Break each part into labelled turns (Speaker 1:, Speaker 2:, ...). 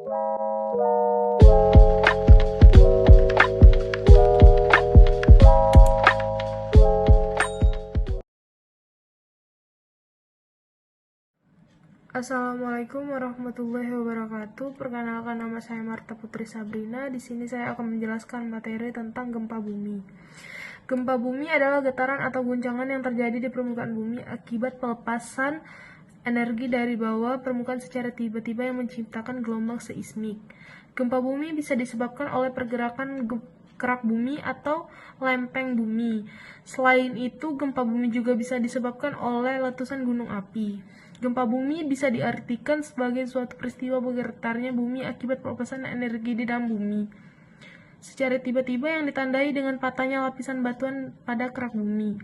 Speaker 1: Assalamualaikum warahmatullahi wabarakatuh. Perkenalkan, nama saya Marta Putri Sabrina. Di sini saya akan menjelaskan materi tentang gempa bumi. Gempa bumi adalah getaran atau guncangan yang terjadi di permukaan bumi akibat pelepasan energi dari bawah permukaan secara tiba-tiba yang menciptakan gelombang seismik. Gempa bumi bisa disebabkan oleh pergerakan kerak bumi atau lempeng bumi. Selain itu, gempa bumi juga bisa disebabkan oleh letusan gunung api. Gempa bumi bisa diartikan sebagai suatu peristiwa bergetarnya bumi akibat pelepasan energi di dalam bumi secara tiba-tiba yang ditandai dengan patahnya lapisan batuan pada kerak bumi.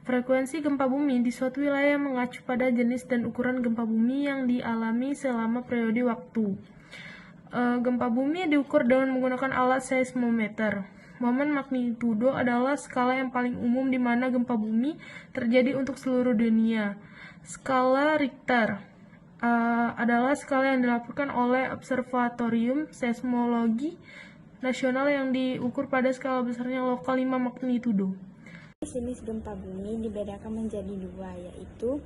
Speaker 1: Frekuensi gempa bumi di suatu wilayah mengacu pada jenis dan ukuran gempa bumi yang dialami selama periode waktu. Gempa bumi diukur dengan menggunakan alat seismometer. Momen magnitudo adalah skala yang paling umum di mana gempa bumi terjadi untuk seluruh dunia. Skala Richter adalah skala yang dilaporkan oleh Observatorium Seismologi Nasional yang diukur pada skala besarnya lokal 5 magnitudo.
Speaker 2: Jenis gempa bumi dibedakan menjadi dua, yaitu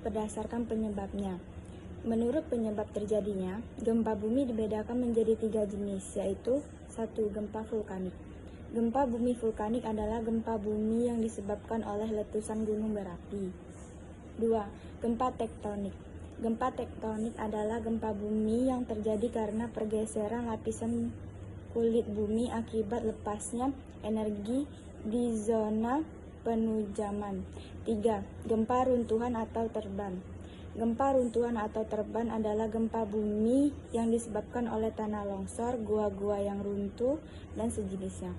Speaker 2: berdasarkan penyebabnya. Menurut penyebab terjadinya, gempa bumi dibedakan menjadi 3 jenis, yaitu 1. Gempa vulkanik. Gempa bumi vulkanik adalah gempa bumi yang disebabkan oleh letusan gunung berapi. 2. Gempa tektonik. Gempa tektonik adalah gempa bumi yang terjadi karena pergeseran lapisan kulit bumi akibat lepasnya energi di zona penujaman. 3. Gempa runtuhan atau terban. Gempa runtuhan atau terban adalah gempa bumi yang disebabkan oleh tanah longsor, gua-gua yang runtuh, dan sejenisnya.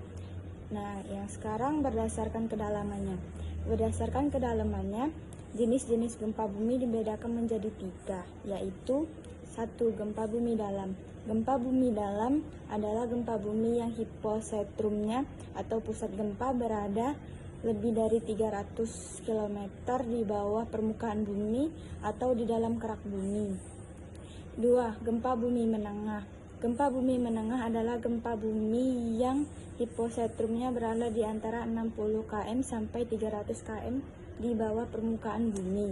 Speaker 2: Nah, yang sekarang berdasarkan kedalamannya. Berdasarkan kedalamannya, jenis-jenis gempa bumi dibedakan menjadi 3, yaitu 1. Gempa bumi dalam. Gempa bumi dalam adalah gempa bumi yang hiposentrumnya atau pusat gempa berada lebih dari 300 km di bawah permukaan bumi atau di dalam kerak bumi. 2. Gempa bumi menengah. Gempa bumi menengah adalah gempa bumi yang hiposentrumnya berada di antara 60 km sampai 300 km di bawah permukaan bumi.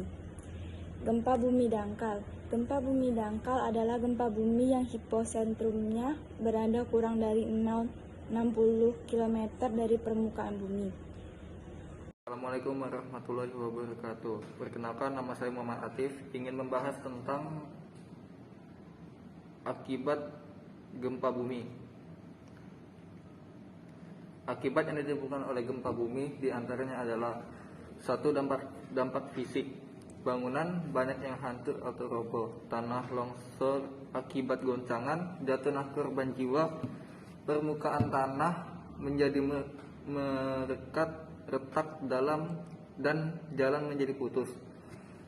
Speaker 2: Gempa bumi dangkal. Gempa bumi dangkal adalah gempa bumi yang hiposentrumnya berada kurang dari 60 km dari permukaan bumi.
Speaker 3: Assalamualaikum warahmatullahi wabarakatuh. Perkenalkan, nama saya Muhammad Atif, ingin membahas tentang akibat gempa bumi. Akibat yang ditimbulkan oleh gempa bumi diantaranya adalah 1. Dampak fisik. Bangunan banyak yang hancur atau roboh, tanah longsor akibat goncangan, jatuhnya korban jiwa, permukaan tanah menjadi merekat retak dalam dan jalan menjadi putus,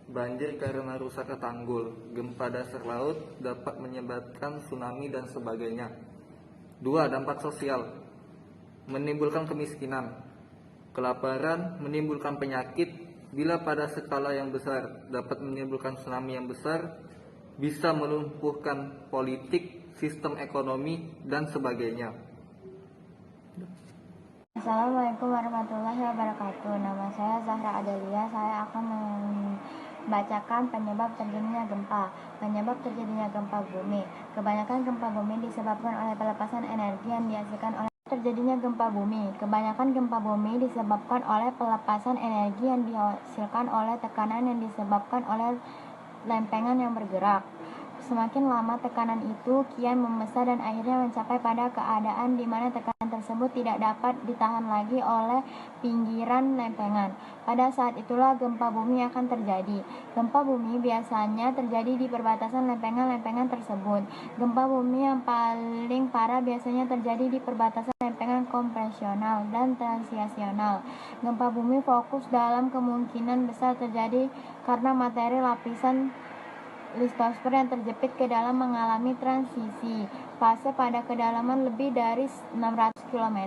Speaker 3: banjir karena rusaknya tanggul, gempa dasar laut dapat menyebabkan tsunami dan sebagainya. 2. Dampak sosial. Menimbulkan kemiskinan, kelaparan, menimbulkan penyakit. Bila pada skala yang besar dapat menimbulkan tsunami yang besar, bisa melumpuhkan politik, sistem ekonomi, dan sebagainya.
Speaker 4: Assalamualaikum warahmatullahi wabarakatuh. Nama saya Zahra Adelia. Saya akan membacakan penyebab terjadinya gempa. Penyebab terjadinya gempa bumi. Kebanyakan gempa bumi disebabkan oleh pelepasan energi yang dihasilkan oleh terjadinya gempa bumi. Kebanyakan gempa bumi disebabkan oleh pelepasan energi yang dihasilkan oleh tekanan yang disebabkan oleh lempengan yang bergerak. Semakin lama tekanan itu kian membesar dan akhirnya mencapai pada keadaan di mana tekanan tersebut tidak dapat ditahan lagi oleh pinggiran lempengan. Pada saat itulah gempa bumi akan terjadi. Gempa bumi biasanya terjadi di perbatasan lempengan-lempengan tersebut. Gempa bumi yang paling parah biasanya terjadi di perbatasan lempengan kompresional dan transisional. Gempa bumi fokus dalam kemungkinan besar terjadi karena materi lapisan litosfer yang terjepit ke dalam mengalami transisi fase pada kedalaman lebih dari 600 km.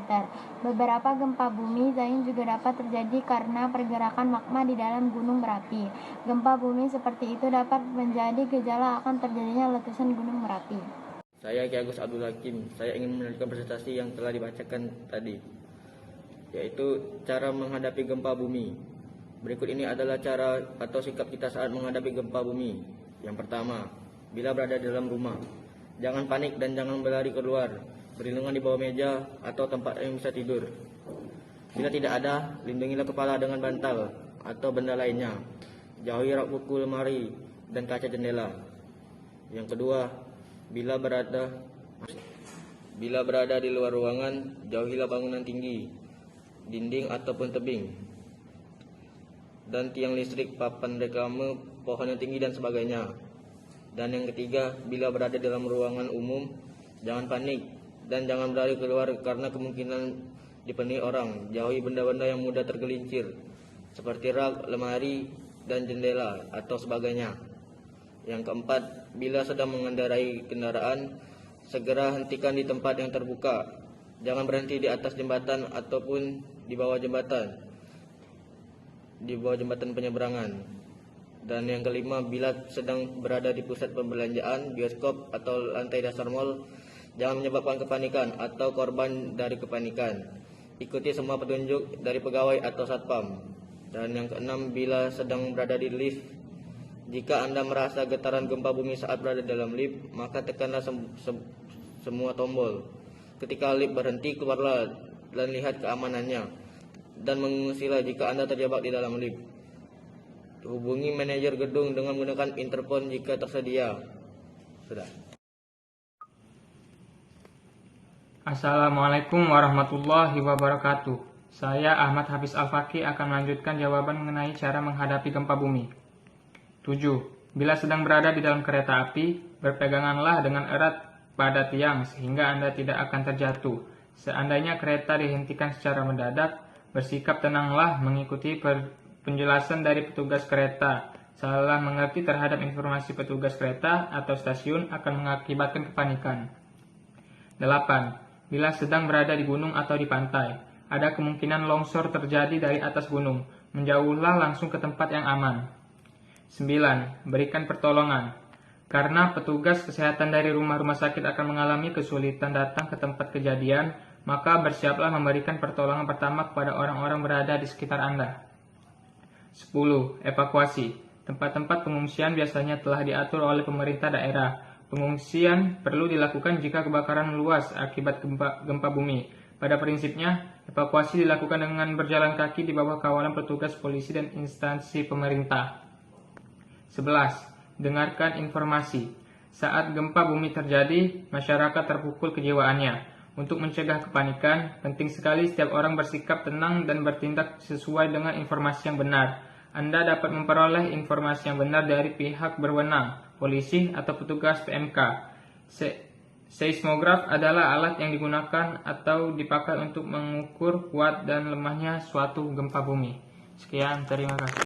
Speaker 4: Beberapa gempa bumi lain juga dapat terjadi karena pergerakan magma di dalam gunung berapi. Gempa bumi seperti itu dapat menjadi gejala akan terjadinya letusan gunung berapi.
Speaker 5: Saya Ki Agus Abdul Hakim. Saya ingin melanjutkan presentasi yang telah dibacakan tadi, yaitu cara menghadapi gempa bumi. Berikut ini adalah cara atau sikap kita saat menghadapi gempa bumi. Yang pertama, bila berada di dalam rumah, jangan panik dan jangan berlari keluar. Berlindungan di bawah meja atau tempat yang bisa tidur. Bila tidak ada, lindungilah kepala dengan bantal atau benda lainnya. Jauhi rak buku, lemari, dan kaca jendela. Yang kedua, bila berada di luar ruangan, jauhilah bangunan tinggi, dinding ataupun tebing, dan tiang listrik, papan reklame, pohon yang tinggi dan sebagainya. Dan yang ketiga, bila berada dalam ruangan umum, jangan panik dan jangan berlari keluar karena kemungkinan dipenuhi orang. Jauhi benda-benda yang mudah tergelincir seperti rak, lemari, dan jendela atau sebagainya. Yang keempat, bila sedang mengendarai kendaraan, segera hentikan di tempat yang terbuka. Jangan berhenti di atas jembatan ataupun di bawah jembatan penyeberangan. Dan yang kelima, bila sedang berada di pusat perbelanjaan, bioskop atau lantai dasar mal, jangan menyebabkan kepanikan atau korban dari kepanikan. Ikuti semua petunjuk dari pegawai atau satpam. Dan yang keenam, bila sedang berada di lift, jika Anda merasa getaran gempa bumi saat berada dalam lift, maka tekanlah semua tombol. Ketika lift berhenti, keluarlah dan lihat keamanannya, dan mengungsilah jika Anda terjebak di dalam lift. Hubungi manajer gedung dengan menggunakan intercom jika tersedia. Sudah.
Speaker 6: Assalamualaikum warahmatullahi wabarakatuh. Saya Ahmad Hafiz Al-Faqih akan melanjutkan jawaban mengenai cara menghadapi gempa bumi. 7. Bila sedang berada di dalam kereta api, berpeganganlah dengan erat pada tiang sehingga Anda tidak akan terjatuh. Seandainya kereta dihentikan secara mendadak, bersikap tenanglah mengikuti penjelasan dari petugas kereta. Salah mengerti terhadap informasi petugas kereta atau stasiun akan mengakibatkan kepanikan. 8. Bila sedang berada di gunung atau di pantai, ada kemungkinan longsor terjadi dari atas gunung. Menjauhlah langsung ke tempat yang aman. 9. Berikan pertolongan. Karena petugas kesehatan dari rumah-rumah sakit akan mengalami kesulitan datang ke tempat kejadian, maka bersiaplah memberikan pertolongan pertama kepada orang-orang berada di sekitar Anda. 10. Evakuasi. Tempat-tempat pengungsian biasanya telah diatur oleh pemerintah daerah. Pengungsian perlu dilakukan jika kebakaran meluas akibat gempa bumi. Pada prinsipnya, evakuasi dilakukan dengan berjalan kaki di bawah kawalan petugas polisi dan instansi pemerintah. 11. Dengarkan informasi. Saat gempa bumi terjadi, masyarakat terpukul kejiwaannya. Untuk mencegah kepanikan, penting sekali setiap orang bersikap tenang dan bertindak sesuai dengan informasi yang benar. Anda dapat memperoleh informasi yang benar dari pihak berwenang, polisi atau petugas PMK. Seismograf adalah alat yang digunakan atau dipakai untuk mengukur kuat dan lemahnya suatu gempa bumi. Sekian, terima kasih.